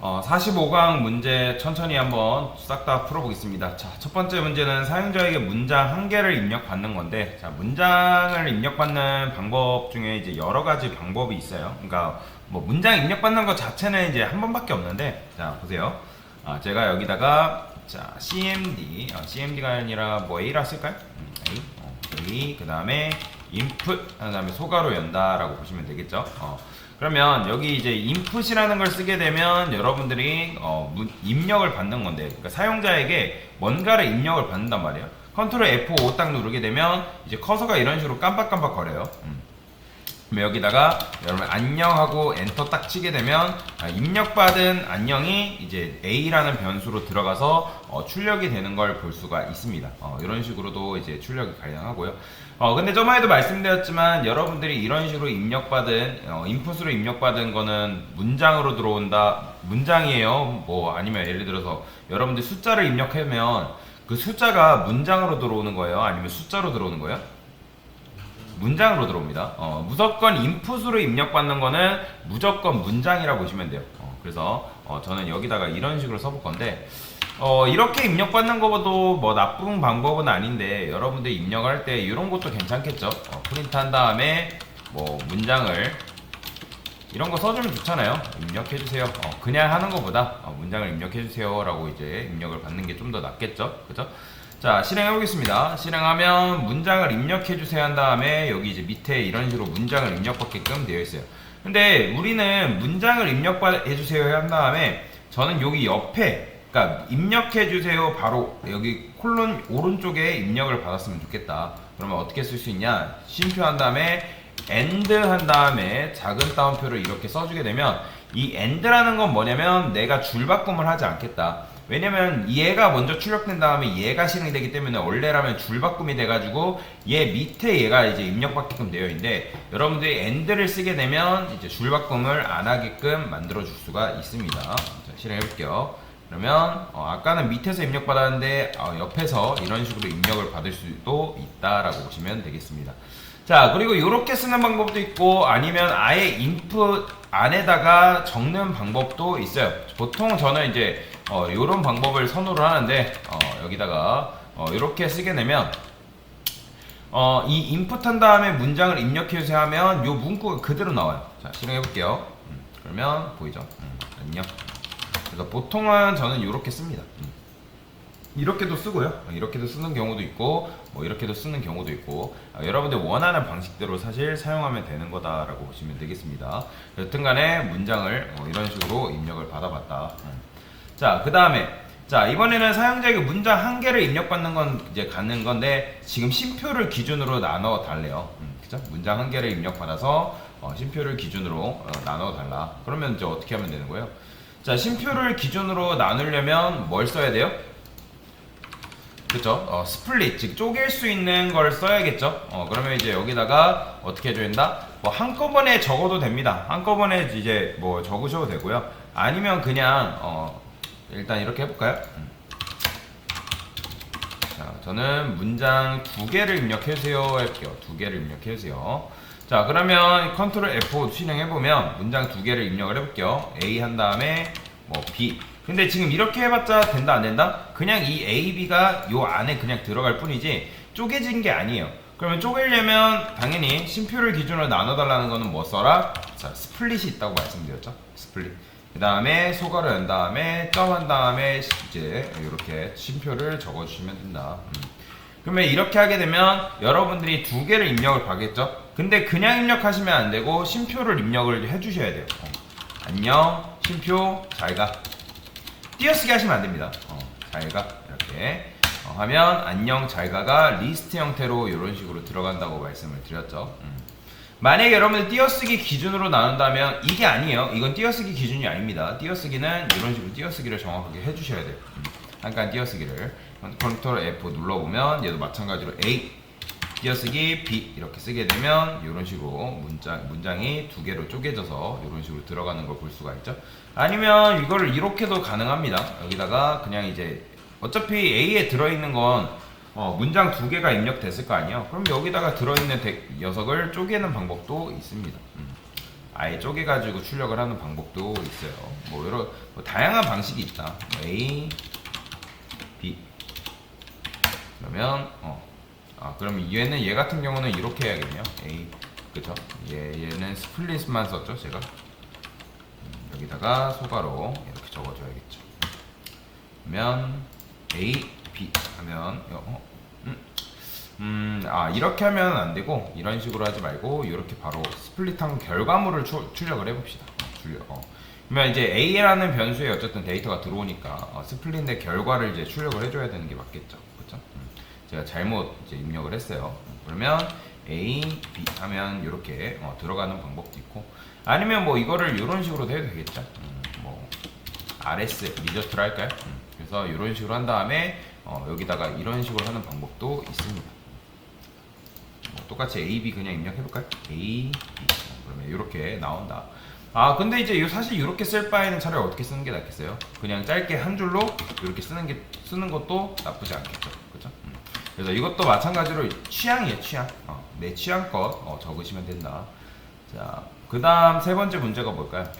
45강 문제 천천히 한번 싹 다 풀어보겠습니다. 자, 첫 번째 문제는 사용자에게 문장 한 개를 입력받는 건데, 자, 문장을 입력받는 방법 중에 이제 여러 가지 방법이 있어요. 그러니까 뭐 문장 입력받는 것 자체는 이제 한 번밖에 없는데, 자, 보세요. 제가 여기다가 자, CMD가 아니라 뭐 A라 쓸까요? A, 그 다음에 input, 그 다음에 소가로 연다라고 보시면 되겠죠. 그러면 여기 이제 input이라는 걸 쓰게 되면 여러분들이 입력을 받는 건데, 그러니까 사용자에게 뭔가를 입력을 받는단 말이에요. 컨트롤 F5 딱 누르게 되면 이제 커서가 이런 식으로 깜빡깜빡 거려요. 그럼 여기다가 여러분 안녕하고 엔터 딱 치게 되면 입력받은 안녕이 이제 A라는 변수로 들어가서 출력이 되는 걸 볼 수가 있습니다. 이런 식으로도 이제 출력이 가능하고요. 근데 저번에도 말씀드렸지만 여러분들이 이런 식으로 입력받은 인풋으로 입력받은 거는 문장으로 들어온다, 문장이에요. 뭐 아니면 예를 들어서 여러분들 숫자를 입력하면 그 숫자가 문장으로 들어오는 거예요, 아니면 숫자로 들어오는 거예요? 문장으로 들어옵니다. 무조건 인풋으로 입력받는 거는 무조건 문장이라고 보시면 돼요. 그래서 저는 여기다가 이런 식으로 써볼 건데, 이렇게 입력받는 것도 뭐 나쁜 방법은 아닌데 여러분들 입력할 때 이런 것도 괜찮겠죠. 프린트 한 다음에 뭐 문장을 이런 거 써주면 좋잖아요. 입력해주세요. 그냥 하는 것보다 문장을 입력해주세요 라고 이제 입력을 받는 게 좀 더 낫겠죠. 그죠? 자, 실행해 보겠습니다. 실행하면 문장을 입력해 주세요 한 다음에 여기 이제 밑에 이런 식으로 문장을 입력받게끔 되어 있어요. 근데 우리는 문장을 입력해 주세요 한 다음에 저는 여기 옆에, 그러니까 입력해 주세요 바로 여기 콜론 오른쪽에 입력을 받았으면 좋겠다. 그러면 어떻게 쓸 수 있냐? 쉼표 한 다음에 and 한 다음에 작은 따옴표를 이렇게 써주게 되면, 이 and라는 건 뭐냐면 내가 줄바꿈을 하지 않겠다. 왜냐면 얘가 먼저 출력된 다음에 얘가 실행이 되기 때문에 원래라면 줄바꿈이 돼가지고 얘 밑에 얘가 이제 입력받게끔 되어 있는데, 여러분들이 and를 쓰게 되면 이제 줄바꿈을 안 하게끔 만들어 줄 수가 있습니다. 자, 실행해 볼게요. 그러면 아까는 밑에서 입력받았는데 옆에서 이런 식으로 입력을 받을 수도 있다라고 보시면 되겠습니다. 자, 그리고 이렇게 쓰는 방법도 있고 아니면 아예 인풋 안에다가 적는 방법도 있어요. 보통 저는 이제 이런 방법을 선호를 하는데, 여기다가 이렇게 쓰게 되면 이 인풋 한 다음에 문장을 입력해 주세요 하면 이 문구가 그대로 나와요. 자, 실행해 볼게요. 그러면 보이죠? 안녕. 그래서 보통은 저는 이렇게 씁니다. 이렇게도 쓰고요. 이렇게도 쓰는 경우도 있고 뭐 이렇게도 쓰는 경우도 있고, 여러분들 원하는 방식대로 사실 사용하면 되는 거다라고 보시면 되겠습니다. 여튼간에 문장을 이런 식으로 입력을 받아봤다. 자, 그 다음에 자, 이번에는 사용자에게 문장 한 개를 입력받는 건 이제 가는 건데, 지금 쉼표를 기준으로 나눠 달래요. 그죠? 문장 한 개를 입력받아서 쉼표를 기준으로 나눠 달라. 그러면 이제 어떻게 하면 되는 거예요? 자, 쉼표를 기준으로 나누려면 뭘 써야 돼요? 그쵸? 스플릿, 즉 쪼갤 수 있는 걸 써야겠죠? 그러면 이제 여기다가 어떻게 해줘야 된다? 뭐 한꺼번에 적어도 됩니다. 한꺼번에 이제 뭐 적으셔도 되고요. 아니면 그냥 일단 이렇게 해볼까요? 자, 저는 문장 2개를 입력해주세요 할게요. 2개를 입력해주세요. 자, 그러면 컨트롤 F5 실행해보면 문장 2개를 입력을 해볼게요. A 한 다음에 뭐 B. 근데 지금 이렇게 해봤자 된다 안 된다? 그냥 이 A, B가 요 안에 그냥 들어갈 뿐이지 쪼개진 게 아니에요. 그러면 쪼개려면 당연히 쉼표를 기준으로 나눠달라는 거는 뭐 써라? 자, 스플릿이 있다고 말씀드렸죠? 스플릿. 그 다음에 소가로 연 다음에 점 한 다음에 이제 이렇게 쉼표를 적어주시면 된다. 그러면 이렇게 하게 되면 여러분들이 2개를 입력을 받겠죠? 근데 그냥 입력하시면 안 되고 쉼표를 입력을 해주셔야 돼요. 안녕, 쉼표, 잘가. 띄어쓰기 하시면 안 됩니다. 잘가 이렇게 하면 안녕 잘가가 리스트 형태로 이런 식으로 들어간다고 말씀을 드렸죠. 만약에 여러분들 띄어쓰기 기준으로 나눈다면 이게 아니에요. 이건 띄어쓰기 기준이 아닙니다. 띄어쓰기는 이런 식으로 띄어쓰기를 정확하게 해주셔야 돼요. 잠깐 띄어쓰기를 컨트롤 F 눌러보면 얘도 마찬가지로 A 띄어쓰기 B 이렇게 쓰게 되면 이런 식으로 문장이 2개로 쪼개져서 이런 식으로 들어가는 걸 볼 수가 있죠. 아니면 이거를 이렇게도 가능합니다. 여기다가 그냥 이제 어차피 A에 들어있는 건 문장 2개가 입력됐을 거 아니에요. 그럼 여기다가 들어있는 녀석을 쪼개는 방법도 있습니다. 아예 쪼개가지고 출력을 하는 방법도 있어요. 뭐 여러 다양한 방식이 있다. 뭐 A, B. 그러면 그럼 얘 같은 경우는 이렇게 해야겠네요. A, 그죠? 얘는 스플릿만 썼죠, 제가. 여기다가 소가로 이렇게 적어줘야겠죠. 그러면 A, B 하면 이렇게 하면 안 되고 이런 식으로 하지 말고 이렇게 바로 스플릿한 결과물을 출력을 해봅시다. 그러면 이제 A라는 변수에 어쨌든 데이터가 들어오니까 스플릿의 결과를 이제 출력을 해줘야 되는 게 맞겠죠, 그렇죠? 제가 잘못 이제 입력을 했어요. 그러면 A, B 하면 이렇게 들어가는 방법도 있고, 아니면 뭐 이거를 이런 식으로 해도 되겠죠. 뭐 RS 리저트를 할까요? 그래서 이런 식으로 한 다음에 여기다가 이런 식으로 하는 방법도 있습니다. 똑같이 A, B 그냥 입력해볼까요? A, B. 그러면 이렇게 나온다. 근데 이제 사실 이렇게 쓸 바에는 차라리 어떻게 쓰는 게 낫겠어요? 그냥 짧게 한 줄로 이렇게 쓰는 것도 나쁘지 않겠죠, 그렇죠? 그래서 이것도 마찬가지로 취향이에요, 취향. 내 취향껏 적으시면 된다. 자, 그다음 세 번째 문제가 뭘까요?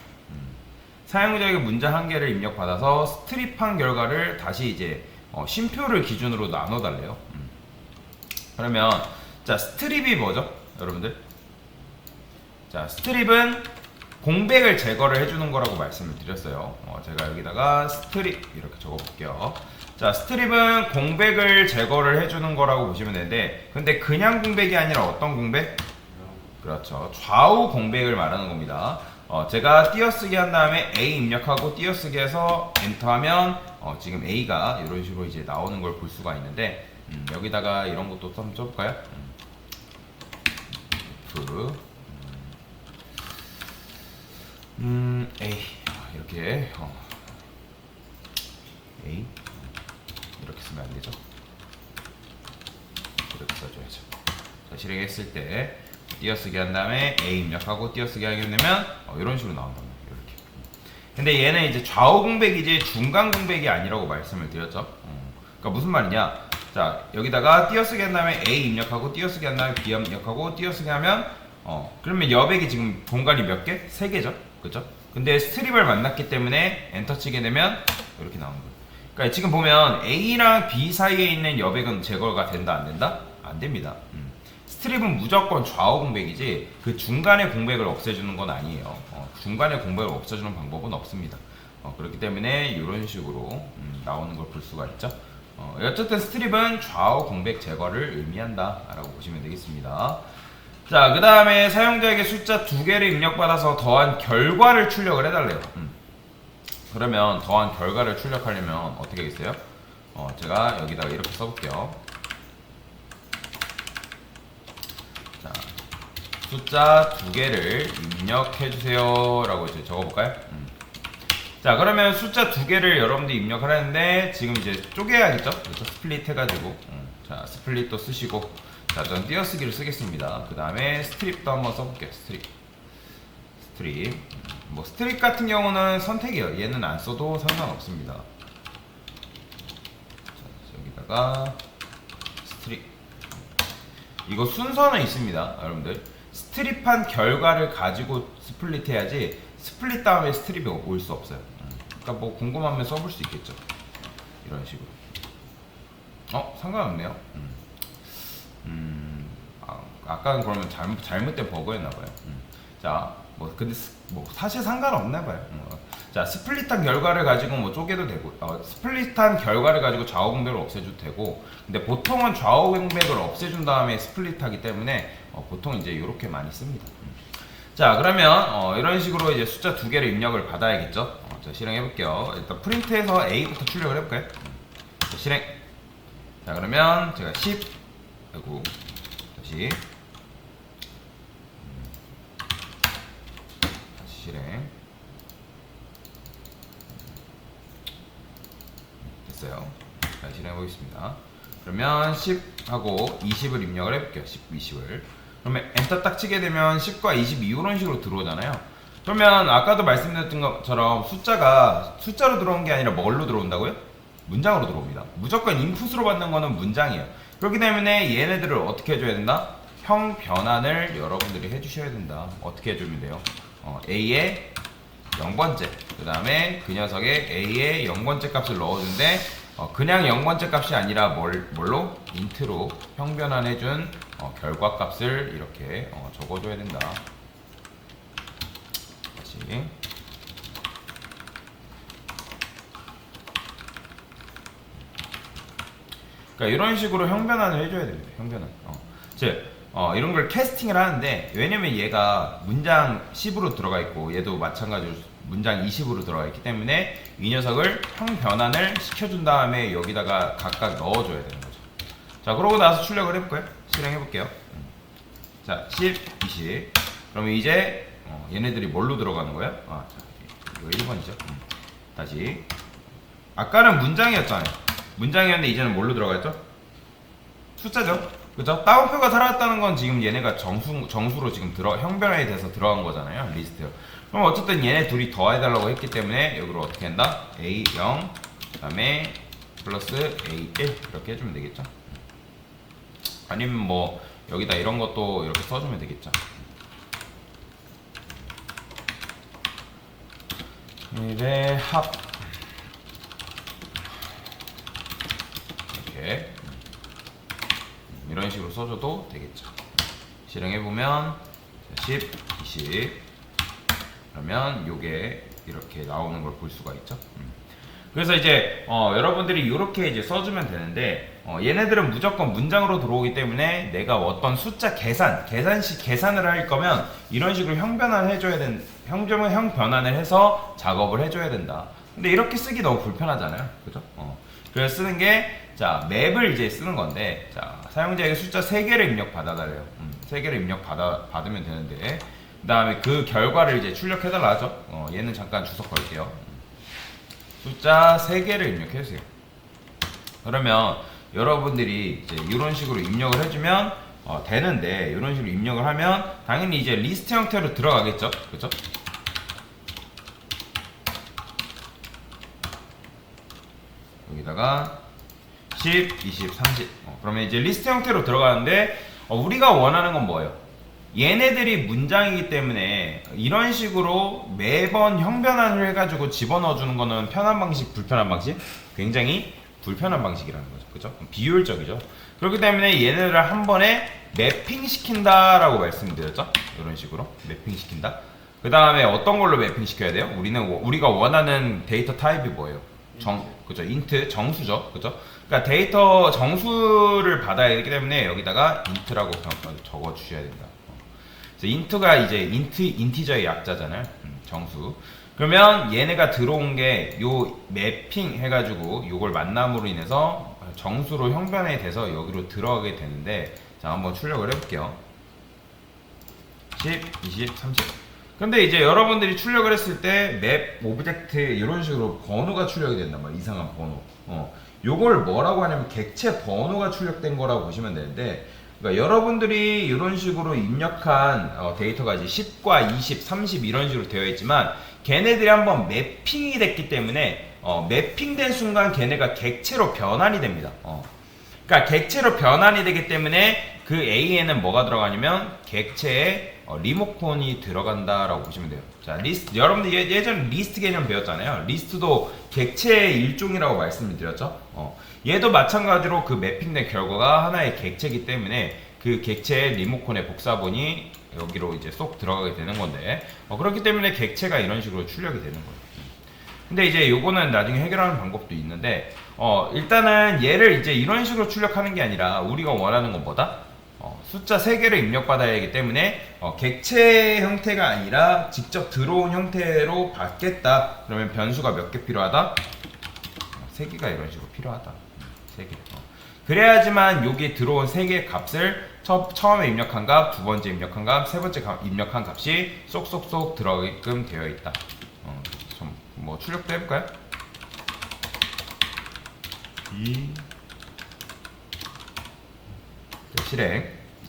사용자에게 문자 한 개를 입력받아서 스트립한 결과를 다시 이제 쉼표를 기준으로 나눠달래요. 그러면 자, 스트립이 뭐죠, 여러분들? 자, 스트립은 공백을 제거를 해주는 거라고 말씀을 드렸어요. 제가 여기다가 스트립 이렇게 적어볼게요. 자, 스트립은 공백을 제거를 해주는 거라고 보시면 되는데, 근데 그냥 공백이 아니라 어떤 공백? 그렇죠, 좌우 공백을 말하는 겁니다. 제가 띄어쓰기 한 다음에 A 입력하고 띄어쓰기 해서 엔터하면 지금 A가 이런 식으로 이제 나오는 걸 볼 수가 있는데, 여기다가 이런 것도 한번 써볼까요? F A 이렇게 A 이렇게 쓰면 안 되죠. 이렇게 써줘야죠. 자, 실행했을 때 띄어쓰기 한 다음에 A 입력하고 띄어쓰기 하게 되면 이런 식으로 나온답니다. 이렇게. 근데 얘는 이제 좌우 공백이지 중간 공백이 아니라고 말씀을 드렸죠. 그러니까 무슨 말이냐? 자, 여기다가 띄어쓰기 한 다음에 A 입력하고 띄어쓰기 한 다음에 B 입력하고 띄어쓰기 하면 그러면 여백이 지금 공간이 몇 개? 3개죠. 그죠? 근데 스트립을 만났기 때문에 엔터 치게 되면 이렇게 나오는 거예요. 그러니까 지금 보면 A랑 B 사이에 있는 여백은 제거가 된다, 안 된다? 안 됩니다. 스트립은 무조건 좌우 공백이지 그 중간의 공백을 없애주는 건 아니에요. 중간의 공백을 없애주는 방법은 없습니다. 그렇기 때문에 이런 식으로 나오는 걸 볼 수가 있죠. 어쨌든 스트립은 좌우 공백 제거를 의미한다 라고 보시면 되겠습니다. 자, 그 다음에 사용자에게 숫자 2개를 입력받아서 더한 결과를 출력을 해달래요. 그러면 더한 결과를 출력하려면 어떻게 하겠어요? 제가 여기다가 이렇게 써볼게요. 자, 숫자 2개를 입력해주세요 라고 이제 적어볼까요? 자, 그러면 숫자 2개를 여러분들이 입력을 하는데 지금 이제 쪼개야겠죠? 그래서 스플릿 해가지고 자, 스플릿도 쓰시고, 자, 전 띄어쓰기를 쓰겠습니다. 그 다음에 스트립도 한번 써볼게요. 스트립. 뭐 스트립 같은 경우는 선택이에요. 얘는 안 써도 상관없습니다. 자, 여기다가 스트립. 이거 순서는 있습니다, 여러분들. 스트립한 결과를 가지고 스플릿 해야지 스플릿 다음에 스트립이 올 수 없어요. 그러니까 뭐 궁금하면 써볼 수 있겠죠. 이런 식으로. 상관없네요. 아까는 그러면 잘못된 버그였나봐요. 자, 근데 사실 상관없나봐요. 자, 스플릿한 결과를 가지고 뭐 쪼개도 되고, 스플릿한 결과를 가지고 좌우 공백을 없애줘도 되고, 근데 보통은 좌우 공백을 없애준 다음에 스플릿하기 때문에 보통 이제 이렇게 많이 씁니다. 자, 그러면 이런 식으로 이제 숫자 2개를 입력을 받아야겠죠. 자, 실행해볼게요. 일단 프린트해서 A부터 출력을 해볼까요? 자, 실행. 자, 그러면 제가 10 하고 다시 실행 됐어요. 자, 실행해 보겠습니다. 그러면 10하고 20을 입력을 해볼게요. 10, 20을. 그러면 엔터 딱 치게 되면 10과 20 이런 식으로 들어오잖아요. 그러면 아까도 말씀드렸던 것처럼 숫자로 들어온 게 아니라 뭘로 들어온다고요? 문장으로 들어옵니다. 무조건 인풋으로 받는 거는 문장이에요. 그렇기 때문에 얘네들을 어떻게 해줘야 된다? 형 변환을 여러분들이 해주셔야 된다. 어떻게 해주면 돼요? A의 0번째, 그 다음에 그 녀석의 A의 0번째 값을 넣어준데 그냥 0번째 값이 아니라 뭘로? 인트로 형변환해준 결과값을 이렇게 적어줘야 된다. 다시. 그러니까 이런 식으로 형변환을 해줘야 됩니다. 형변환. 이런 걸 캐스팅을 하는데, 왜냐면 얘가 문장 10으로 들어가 있고 얘도 마찬가지로 문장 20으로 들어가 있기 때문에 이 녀석을 형변환을 시켜준 다음에 여기다가 각각 넣어줘야 되는 거죠. 자, 그러고 나서 출력을 해볼까요? 실행해 볼게요. 자, 10, 20. 그러면 이제 얘네들이 뭘로 들어가는 거예요? 자, 이거 1번이죠. 다시. 아까는 문장이었잖아요. 문장이었는데 이제는 뭘로 들어갔죠? 숫자죠. 그죠? 따옴표가 살아났다는 건 지금 얘네가 정수로 지금 형변환이 돼서 들어간 거잖아요. 리스트요. 그럼 어쨌든 얘네 둘이 더해달라고 했기 때문에 여기로 어떻게 한다? A0 그 다음에 플러스 A1 이렇게 해주면 되겠죠. 아니면 뭐 여기다 이런 것도 이렇게 써주면 되겠죠. 1의 합 이렇게 이런 식으로 써줘도 되겠죠. 실행해보면 10, 20 그러면 요게 이렇게 나오는 걸 볼 수가 있죠. 그래서 이제 여러분들이 이렇게 이제 써주면 되는데 얘네들은 무조건 문장으로 들어오기 때문에 내가 어떤 숫자 계산을 할 거면 이런 식으로 형변환을 해줘야 형변환을 해서 작업을 해줘야 된다. 근데 이렇게 쓰기 너무 불편하잖아요. 그죠? 그래서 쓰는 게 자, 맵을 이제 쓰는 건데, 자, 사용자에게 숫자 3개를 입력받아달래요. 3개를 입력받으면 되는데, 그 다음에 그 결과를 이제 출력해달라 하죠. 얘는 잠깐 주석 걸게요. 숫자 3개를 입력해주세요. 그러면 여러분들이 이제 이런 식으로 입력을 해주면 되는데, 이런 식으로 입력을 하면 당연히 이제 리스트 형태로 들어가겠죠. 그죠? 여기다가 10, 20, 30 그러면 이제 리스트 형태로 들어가는데 우리가 원하는 건 뭐예요? 얘네들이 문장이기 때문에 이런 식으로 매번 형변환을 해가지고 집어넣어 주는 거는 편한 방식, 불편한 방식? 굉장히 불편한 방식이라는 거죠. 그죠? 비효율적이죠. 그렇기 때문에 얘네들을 한 번에 매핑 시킨다라고 말씀드렸죠. 이런 식으로 매핑 시킨다. 그 다음에 어떤 걸로 매핑 시켜야 돼요? 우리가 원하는 데이터 타입이 뭐예요? 그죠? 인트, 정수죠. 그죠? 그러니까 데이터 정수를 받아야 되기 때문에 여기다가 int라고 적어 주셔야 된다. 그래서 int가 이제 인티저의 약자잖아요. 정수. 그러면 얘네가 들어온 게 요 매핑 해가지고 요걸 만남으로 인해서 정수로 형변이 돼서 여기로 들어가게 되는데, 자, 한번 출력을 해볼게요. 10, 20, 30. 근데 이제 여러분들이 출력을 했을 때 맵 오브젝트 이런 식으로 번호가 출력이 된단 말이에요. 이상한 번호. 요걸 뭐라고 하냐면 객체 번호가 출력된 거라고 보시면 되는데, 그러니까 여러분들이 이런 식으로 입력한 데이터가 이제 10과 20, 30 이런 식으로 되어 있지만 걔네들이 한번 매핑이 됐기 때문에 매핑된 순간 걔네가 객체로 변환이 됩니다. 그러니까 객체로 변환이 되기 때문에 그 A에는 뭐가 들어가냐면 객체에 리모컨이 들어간다라고 보시면 돼요. 자, 리스트, 여러분들 예전에 리스트 개념 배웠잖아요. 리스트도 객체의 일종이라고 말씀을 드렸죠. 얘도 마찬가지로 그 매핑된 결과가 하나의 객체이기 때문에 그 객체의 리모컨의 복사본이 여기로 이제 쏙 들어가게 되는 건데, 그렇기 때문에 객체가 이런 식으로 출력이 되는 거예요. 근데 이제 요거는 나중에 해결하는 방법도 있는데, 일단은 얘를 이제 이런 식으로 출력하는 게 아니라 우리가 원하는 건 뭐다? 숫자 3개를 입력받아야 하기 때문에 객체 형태가 아니라 직접 들어온 형태로 받겠다. 그러면 변수가 몇 개 필요하다? 3개가 이런 식으로 필요하다. 3개. 그래야지만 여기 들어온 3개의 값을 처음에 입력한 값, 두 번째 입력한 값, 세 번째 입력한 값이 쏙쏙쏙 들어가게끔 되어 있다. 뭐 출력도 해볼까요?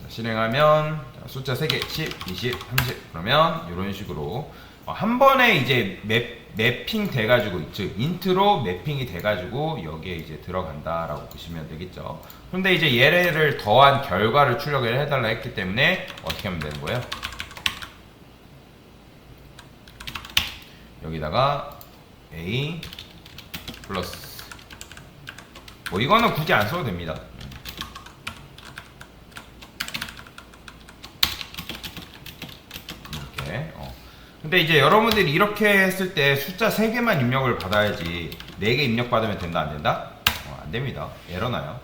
실행하면 숫자 3개 10, 20, 30 그러면 이런 식으로 한 번에 이제 매핑 돼가지고, 즉 인트로 매핑이 돼가지고 여기에 이제 들어간다라고 보시면 되겠죠. 그런데 이제 얘를 더한 결과를 출력을 해달라 했기 때문에 어떻게 하면 되는 거예요? 여기다가 A 플러스 뭐 이거는 굳이 안 써도 됩니다. 이렇게 근데 이제 여러분들이 이렇게 했을 때 숫자 3개만 입력을 받아야지 4개 입력 받으면 된다 안 된다? 안 됩니다. 에러 나요.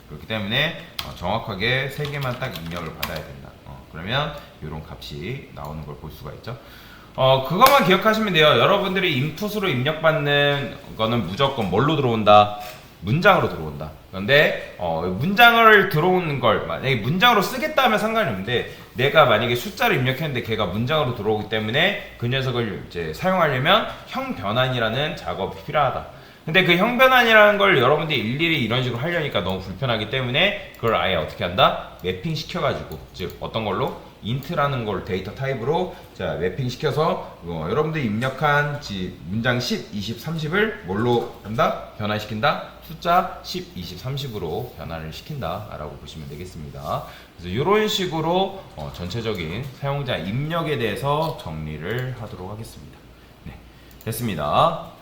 그렇기 때문에 정확하게 3개만 딱 입력을 받아야 된다. 그러면 이런 값이 나오는 걸 볼 수가 있죠. 그것만 기억하시면 돼요. 여러분들이 인풋으로 입력받는 거는 무조건 뭘로 들어온다? 문장으로 들어온다. 그런데 문장을 들어오는 걸 만약에 문장으로 쓰겠다 하면 상관이 없는데 내가 만약에 숫자를 입력했는데 걔가 문장으로 들어오기 때문에 그 녀석을 이제 사용하려면 형 변환이라는 작업이 필요하다. 근데 그 형 변환이라는 걸 여러분들이 일일이 이런 식으로 하려니까 너무 불편하기 때문에 그걸 아예 어떻게 한다? 매핑 시켜가지고 즉 어떤 걸로? 인트라는 걸 데이터 타입으로 자 매핑 시켜서 여러분들이 입력한 문장 10, 20, 30을 뭘로 한다? 변환시킨다? 숫자 10, 20, 30으로 변환을 시킨다 라고 보시면 되겠습니다. 그래서 이런 식으로 전체적인 사용자 입력에 대해서 정리를 하도록 하겠습니다. 네, 됐습니다.